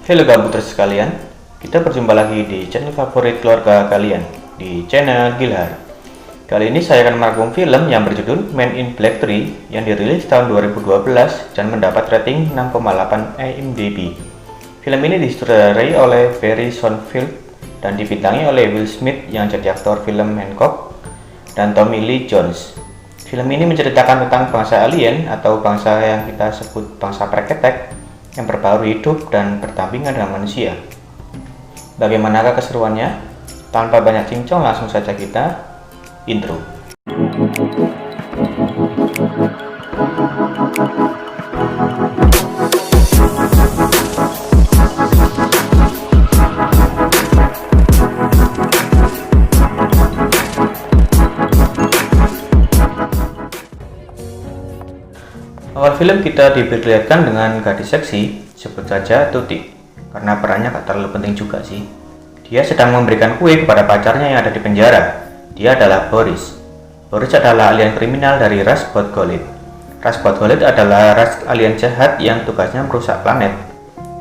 Halo gabuters sekalian, kita berjumpa lagi di channel favorit keluarga kalian, di channel Gilhar. Kali ini saya akan merangkum film yang berjudul Men in Black 3 yang dirilis tahun 2012 dan mendapat rating 6,8 IMDb. Film ini disutradarai oleh Barry Sonfield dan dibintangi oleh Will Smith yang jadi aktor film Hancock dan Tommy Lee Jones. Film ini menceritakan tentang bangsa alien atau bangsa yang kita sebut bangsa preketek yang berbaur hidup dan berdampingan dengan manusia. Bagaimanakah keseruannya? Tanpa banyak cincong, langsung saja kita intro. Awal film kita diperlihatkan dengan gadis seksi, sebut saja Tuti, karena perannya tak terlalu penting juga sih. Dia sedang memberikan kue kepada pacarnya yang ada di penjara. Dia adalah Boris. Boris adalah alien kriminal dari ras Bodgolit. Ras Bodgolit adalah ras alien jahat yang tugasnya merusak planet.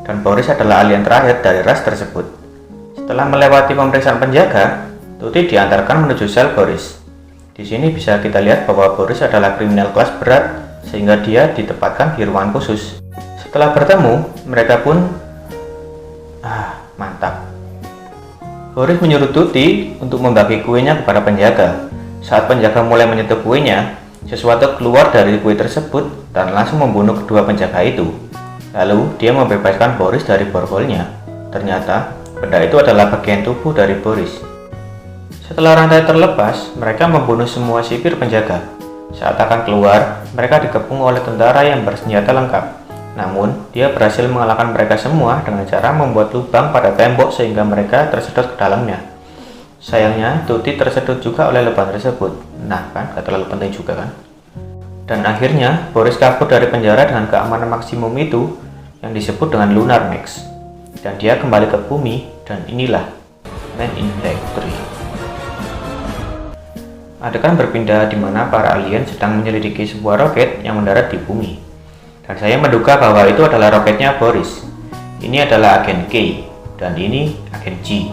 Dan Boris adalah alien terakhir dari ras tersebut. Setelah melewati pemeriksaan penjaga, Tuti diantarkan menuju sel Boris. Di sini bisa kita lihat bahwa Boris adalah kriminal kelas berat, sehingga dia ditempatkan di ruangan khusus. Setelah bertemu, mereka pun mantap. Boris menyuruh Tuti untuk membagi kuenya kepada penjaga. Saat penjaga mulai menyentuh kuenya, sesuatu keluar dari kue tersebut dan langsung membunuh kedua penjaga itu. Lalu dia membebaskan Boris dari borgolnya. Ternyata benda itu adalah bagian tubuh dari Boris. Setelah rantai terlepas, mereka membunuh semua sipir penjaga. Saat akan keluar, mereka dikepung oleh tentara yang bersenjata lengkap. Namun, dia berhasil mengalahkan mereka semua dengan cara membuat lubang pada tembok sehingga mereka tersedot ke dalamnya. Sayangnya, Tuti tersedot juga oleh lubang tersebut. Nah kan, gak terlalu penting juga kan? Dan akhirnya, Boris kabur dari penjara dengan keamanan maksimum itu yang disebut dengan Lunar Max. Dan dia kembali ke bumi, dan inilah Men in Black 3. Adegan berpindah di mana para alien sedang menyelidiki sebuah roket yang mendarat di bumi. Dan saya menduga bahwa itu adalah roketnya Boris. Ini adalah agen K, dan ini agen G.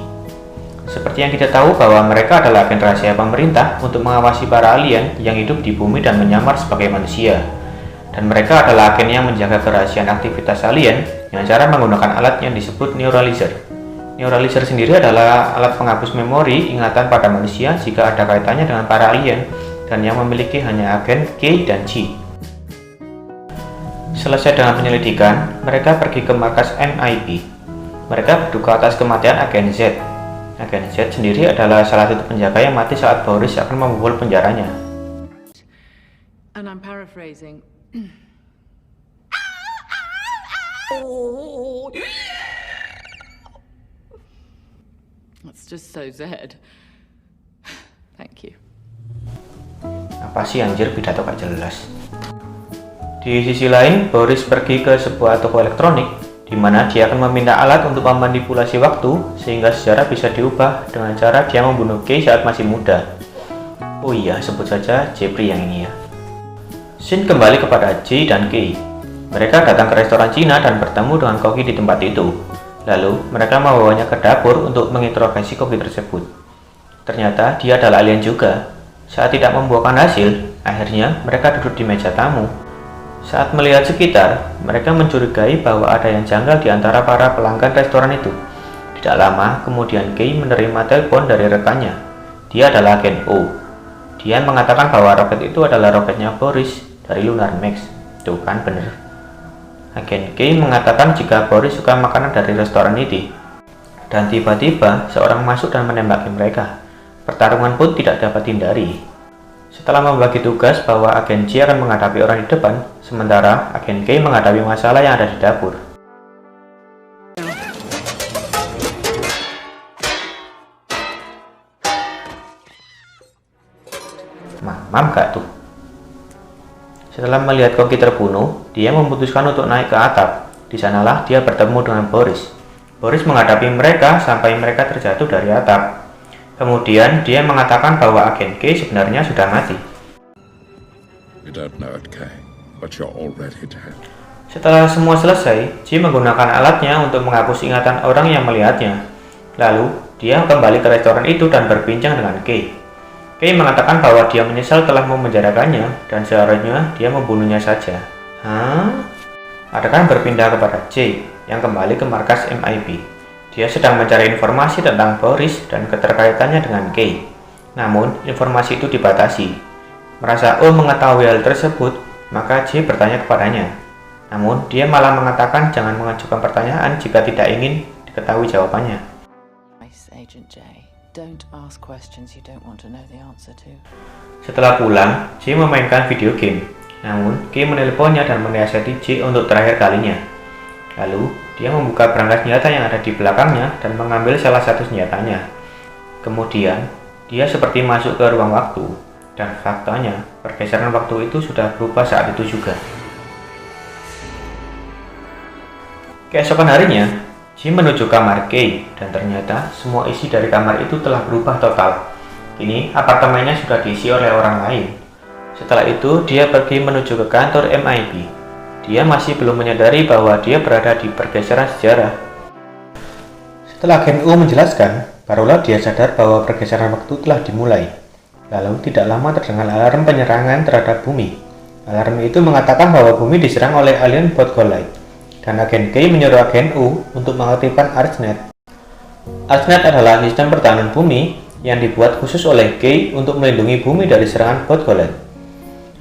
Seperti yang kita tahu bahwa mereka adalah agen rahasia pemerintah untuk mengawasi para alien yang hidup di bumi dan menyamar sebagai manusia. Dan mereka adalah agen yang menjaga kerahasiaan aktivitas alien dengan cara menggunakan alat yang disebut neuralizer. Neuralizer sendiri adalah alat penghapus memori ingatan pada manusia jika ada kaitannya dengan para alien dan yang memiliki hanya agen K dan G. Selesai dengan penyelidikan, mereka pergi ke markas MIB. Mereka berduka atas kematian agen Z. Agen Z sendiri adalah salah satu penjaga yang mati saat Boris akan membobol penjaranya. And I'm paraphrasing. That's just so Z. Thank you. Apa sih anjir, pidato gak jelas. Di sisi lain, Boris pergi ke sebuah toko elektronik di mana dia akan meminta alat untuk memanipulasi waktu sehingga sejarah bisa diubah dengan cara dia membunuh Kay saat masih muda. Oh iya, sebut saja Jeffrey yang ini ya. Scene kembali kepada J dan Kay. Mereka datang ke restoran Cina dan bertemu dengan koki di tempat itu. Lalu, mereka membawanya ke dapur untuk menginterogasi koki tersebut. Ternyata, dia adalah alien juga. Saat tidak membuahkan hasil, akhirnya mereka duduk di meja tamu. Saat melihat sekitar, mereka mencurigai bahwa ada yang janggal di antara para pelanggan restoran itu. Tidak lama, kemudian Kay menerima telepon dari rekannya. Dia adalah agen O. Dia mengatakan bahwa roket itu adalah roketnya Boris dari Lunar Max. Tuh kan, bener. Agen K mengatakan jika Boris suka makanan dari restoran itu. Dan tiba-tiba seorang masuk dan menembaki mereka. Pertarungan pun tidak dapat dihindari. Setelah membagi tugas bahwa agen J akan menghadapi orang di depan, sementara agen K menghadapi masalah yang ada di dapur. Mam gak tuh? Setelah melihat koki terbunuh, dia memutuskan untuk naik ke atap. Di sanalah dia bertemu dengan Boris. Boris menghadapi mereka sampai mereka terjatuh dari atap. Kemudian dia mengatakan bahwa agen K sebenarnya sudah mati. You don't know it, Kay, but you're already dead. Setelah semua selesai, Ji menggunakan alatnya untuk menghapus ingatan orang yang melihatnya. Lalu, dia kembali ke restoran itu dan berbincang dengan Kay. Kay mengatakan bahwa dia menyesal telah memenjarakannya dan seharusnya dia membunuhnya saja. Hah? Adegan berpindah kepada J yang kembali ke markas MIB. Dia sedang mencari informasi tentang Boris dan keterkaitannya dengan Kay. Namun, informasi itu dibatasi. Merasa O mengetahui hal tersebut, maka J bertanya kepadanya. Namun, dia malah mengatakan jangan mengajukan pertanyaan jika tidak ingin diketahui jawabannya. Agent J, don't ask questions you don't want to know the answer to. Setelah pulang, J memainkan video game. Namun, Kay menelponnya dan menasihati J untuk terakhir kalinya. Lalu, dia membuka berangkas senjata yang ada di belakangnya dan mengambil salah satu senjatanya. Kemudian, dia seperti masuk ke ruang waktu. Dan faktanya, pergeseran waktu itu sudah berubah saat itu juga. Keesokan harinya, Jim menuju kamar Kay dan ternyata semua isi dari kamar itu telah berubah total. Kini apartemennya sudah diisi oleh orang lain. Setelah itu dia pergi menuju ke kantor MIB. Dia masih belum menyadari bahwa dia berada di pergeseran sejarah. Setelah Gen U menjelaskan, barulah dia sadar bahwa pergeseran waktu telah dimulai. Lalu tidak lama terdengar alarm penyerangan terhadap bumi. Alarm itu mengatakan bahwa bumi diserang oleh alien Podgolite. Dan agen Kay menyuruh agen U untuk mengaktifkan ArchNet. ArchNet adalah sistem pertahanan bumi yang dibuat khusus oleh Kay untuk melindungi bumi dari serangan Podgolite.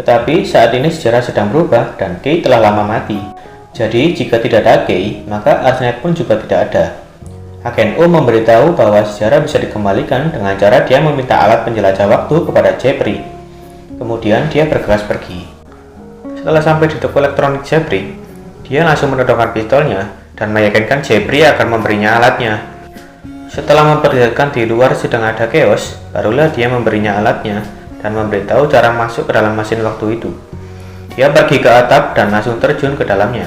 Tetapi saat ini sejarah sedang berubah dan Kay telah lama mati. Jadi jika tidak ada Kay, maka ArchNet pun juga tidak ada. Agen U memberitahu bahwa sejarah bisa dikembalikan dengan cara dia meminta alat penjelajah waktu kepada Jeffrey. Kemudian dia bergegas pergi. Setelah sampai di toko elektronik Jeffrey, dia langsung menodongkan pistolnya dan meyakinkan Jeffrey akan memberinya alatnya. Setelah memperlihatkan di luar sedang ada chaos, barulah dia memberinya alatnya dan memberitahu cara masuk ke dalam mesin waktu itu. Dia pergi ke atap dan langsung terjun ke dalamnya.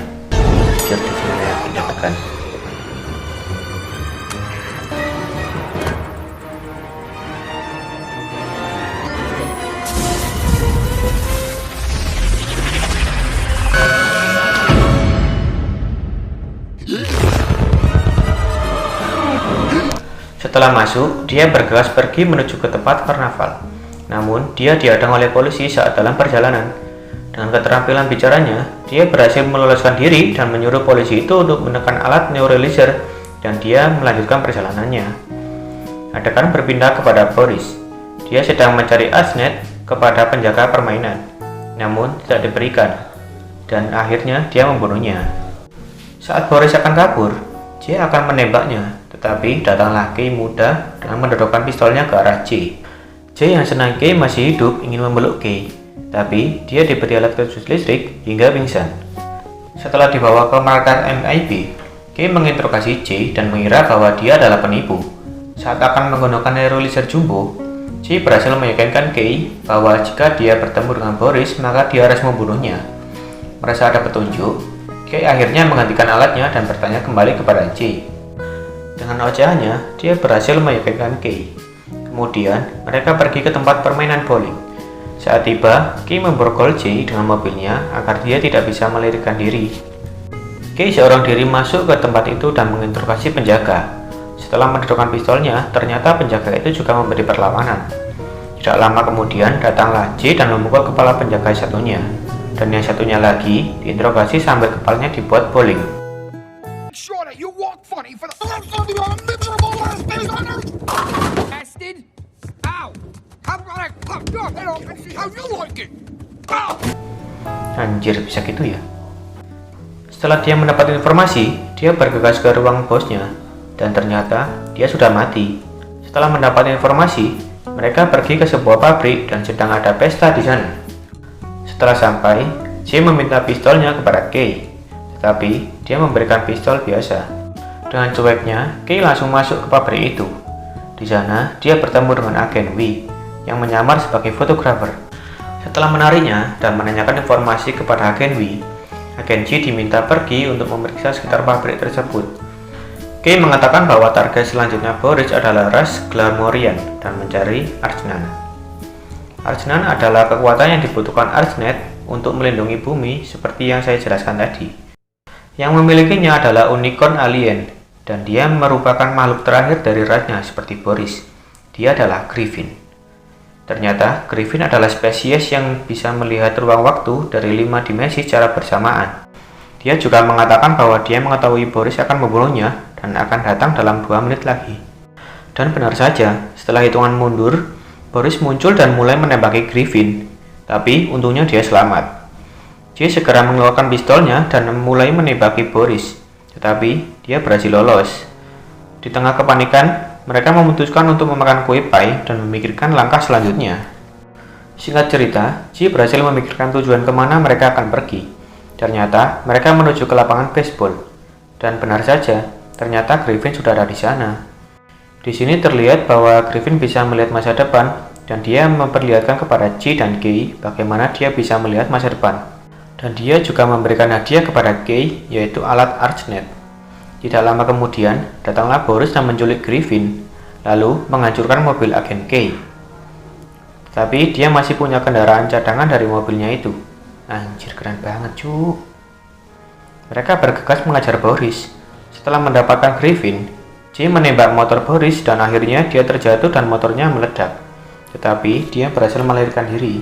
Setelah masuk, dia bergegas pergi menuju ke tempat karnaval. Namun, dia dihadang oleh polisi saat dalam perjalanan. Dengan keterampilan bicaranya, dia berhasil meloloskan diri dan menyuruh polisi itu untuk menekan alat neuralizer dan dia melanjutkan perjalanannya. Adegan berpindah kepada Boris. Dia sedang mencari ArchNet kepada penjaga permainan, namun tidak diberikan. Dan akhirnya dia membunuhnya. Saat Boris akan kabur, dia akan menembaknya, tetapi datanglah Kay muda dengan mendodokkan pistolnya ke arah J. J yang senang Kay masih hidup ingin memeluk Kay, tapi dia diberi alat khusus listrik hingga pingsan. Setelah dibawa ke markas MIB, Kay menginterogasi J dan mengira bahwa dia adalah penipu. Saat akan menggunakan neuralizer jumbo, J berhasil meyakinkan Kay bahwa jika dia bertemu dengan Boris, maka dia harus membunuhnya. Merasa ada petunjuk, Kay akhirnya menghentikan alatnya dan bertanya kembali kepada J. Dengan ocehannya, dia berhasil meyakinkan Kay. Kemudian, mereka pergi ke tempat permainan bowling. Saat tiba, Kay memborgol J dengan mobilnya agar dia tidak bisa melarikan diri. Kay seorang diri masuk ke tempat itu dan menginterogasi penjaga. Setelah mendodokkan pistolnya, ternyata penjaga itu juga memberi perlawanan. Tidak lama kemudian, datanglah J dan memukul kepala penjaga satunya. Dan yang satunya lagi diinterogasi sambil kepalanya dibuat bowling. Anjir, bisa gitu ya? Setelah dia mendapat informasi, dia bergegas ke ruang bosnya dan ternyata dia sudah mati. Setelah mendapat informasi, mereka pergi ke sebuah pabrik dan sedang ada pesta di sana. Setelah sampai, J meminta pistolnya kepada Kay, tetapi dia memberikan pistol biasa. Dengan cueknya, Kay langsung masuk ke pabrik itu. Di sana, dia bertemu dengan agen W yang menyamar sebagai fotografer. Setelah menariknya dan menanyakan informasi kepada agen W, agen J diminta pergi untuk memeriksa sekitar pabrik tersebut. Kay mengatakan bahwa target selanjutnya Boris adalah ras Glamorian dan mencari ArchNet. ArchNet adalah kekuatan yang dibutuhkan ArchNet untuk melindungi bumi seperti yang saya jelaskan tadi. Yang memilikinya adalah unicorn alien, dan dia merupakan makhluk terakhir dari rasnya seperti Boris. Dia adalah Griffin. Ternyata Griffin adalah spesies yang bisa melihat ruang waktu dari 5 dimensi secara bersamaan. Dia juga mengatakan bahwa dia mengetahui Boris akan membunuhnya dan akan datang dalam 2 menit lagi. Dan benar saja, setelah hitungan mundur, Boris muncul dan mulai menembaki Griffin. Tapi untungnya dia selamat. J segera mengeluarkan pistolnya dan mulai menembaki Boris. Tetapi dia berhasil lolos. Di tengah kepanikan, mereka memutuskan untuk memakan kue pie dan memikirkan langkah selanjutnya. Singkat cerita, J berhasil memikirkan tujuan kemana mereka akan pergi. Ternyata mereka menuju ke lapangan baseball. Dan benar saja, ternyata Griffin sudah ada di sana. Di sini terlihat bahwa Griffin bisa melihat masa depan dan dia memperlihatkan kepada J dan Kay bagaimana dia bisa melihat masa depan. Dan dia juga memberikan hadiah kepada Kay, yaitu alat ArchNet. Tidak lama kemudian, datanglah Boris dan menculik Griffin, lalu menghancurkan mobil agen Kay. Tapi dia masih punya kendaraan cadangan dari mobilnya itu. Anjir, keren banget cu. Mereka bergegas mengajar Boris. Setelah mendapatkan Griffin, J menembak motor Boris dan akhirnya dia terjatuh dan motornya meledak. Tetapi dia berhasil melarikan diri.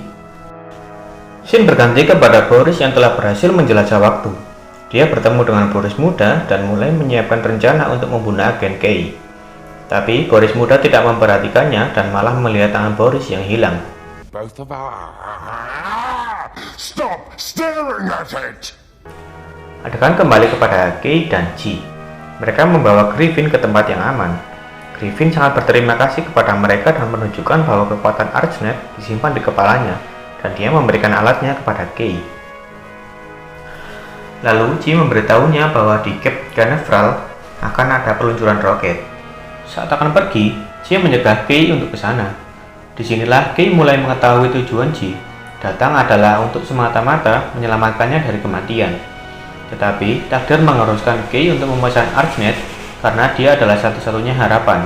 Scene berganti kepada Boris yang telah berhasil menjelajah waktu. Dia bertemu dengan Boris muda dan mulai menyiapkan rencana untuk membunuh agen Kay. Tapi Boris muda tidak memperhatikannya dan malah melihat tangan Boris yang hilang. Both of our... Stop staring at it! Adegan kembali kepada Kay dan G. Mereka membawa Griffin ke tempat yang aman. Griffin sangat berterima kasih kepada mereka dan menunjukkan bahwa kekuatan ArchNet disimpan di kepalanya, dan dia memberikan alatnya kepada Kay. Lalu J memberitahunya bahwa di Cape Canaveral akan ada peluncuran roket. Saat akan pergi, J menyegah Kay untuk ke sana. Disinilah Kay mulai mengetahui tujuan J. Datang adalah untuk semata-mata menyelamatkannya dari kematian. Tetapi takdir mengharuskan Kay untuk memesan ArchNet karena dia adalah satu-satunya harapan.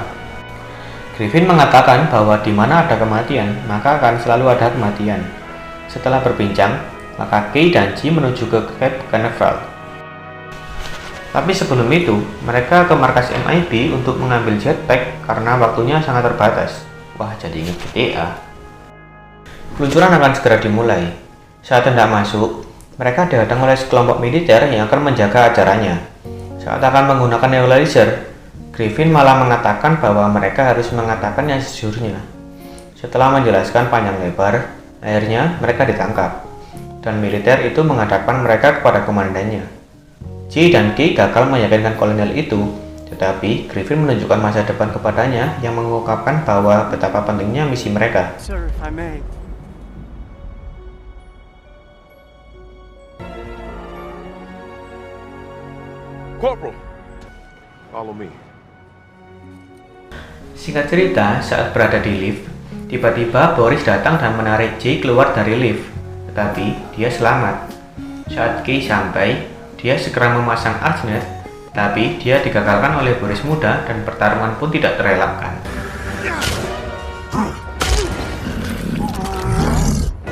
Griffin mengatakan bahwa di mana ada kematian, maka akan selalu ada kematian. Setelah berbincang, maka Kay dan J menuju ke Cape Canaveral. Tapi sebelum itu, mereka ke markas MIB untuk mengambil jetpack karena waktunya sangat terbatas. Wah, jadi ingat GTA. Peluncuran akan segera dimulai. Saat hendak masuk, mereka datang oleh sekelompok militer yang akan menjaga acaranya. Saat akan menggunakan neuralizer, Griffin malah mengatakan bahwa mereka harus mengatakan yang sejujurnya. Setelah menjelaskan panjang lebar, akhirnya mereka ditangkap. Dan militer itu menghadapkan mereka kepada komandannya. J dan K gagal meyakinkan kolonel itu, tetapi Griffin menunjukkan masa depan kepadanya yang mengungkapkan bahwa betapa pentingnya misi mereka. Sir, if I may. Corporal, follow me. Singkat cerita, saat berada di lift, tiba-tiba Boris datang dan menarik J keluar dari lift. Tetapi dia selamat. Saat Kay sampai, dia segera memasang ArchNet, tapi dia digagalkan oleh Boris muda dan pertarungan pun tidak terelakkan.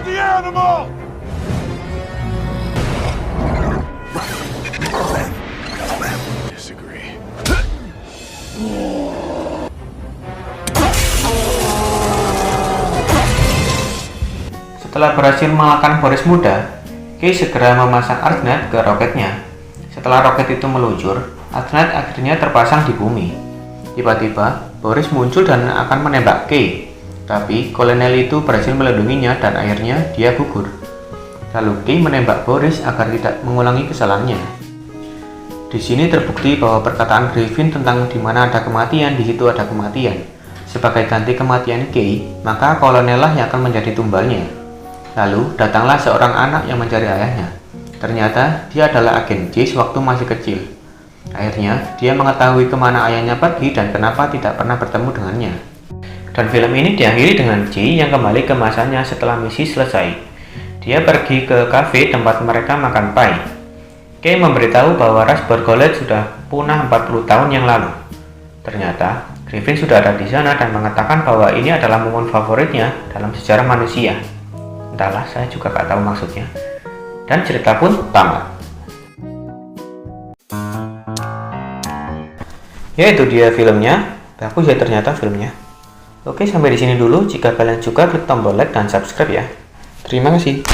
The animal! Disagree. Setelah berhasil mengalahkan Boris muda, Kay segera memasang ArchNet ke roketnya. Setelah roket itu meluncur, ArchNet akhirnya terpasang di bumi. Tiba-tiba, Boris muncul dan akan menembak Kay. Tapi kolonel itu berhasil melindunginya dan akhirnya dia gugur. Lalu Kay menembak Boris agar tidak mengulangi kesalahannya. Di sini terbukti bahwa perkataan Griffin tentang di mana ada kematian, di situ ada kematian. Sebagai ganti kematian Kay, maka kolonel lah yang akan menjadi tumbalnya. Lalu datanglah seorang anak yang mencari ayahnya. Ternyata dia adalah agen J sewaktu masih kecil. Akhirnya dia mengetahui kemana ayahnya pergi dan kenapa tidak pernah bertemu dengannya. Dan film ini diakhiri dengan J yang kembali ke masanya setelah misi selesai. Dia pergi ke kafe tempat mereka makan pie. Kay memberitahu bahwa ras Borgollet sudah punah 40 tahun yang lalu. Ternyata Griffin sudah ada di sana dan mengatakan bahwa ini adalah momen favoritnya dalam sejarah manusia. Entahlah, saya juga gak tahu maksudnya. Dan cerita pun tamat. Ya itu dia filmnya. Bagus ya ternyata filmnya. Oke, sampai di sini dulu. Jika kalian suka, klik tombol like dan subscribe ya. Terima kasih.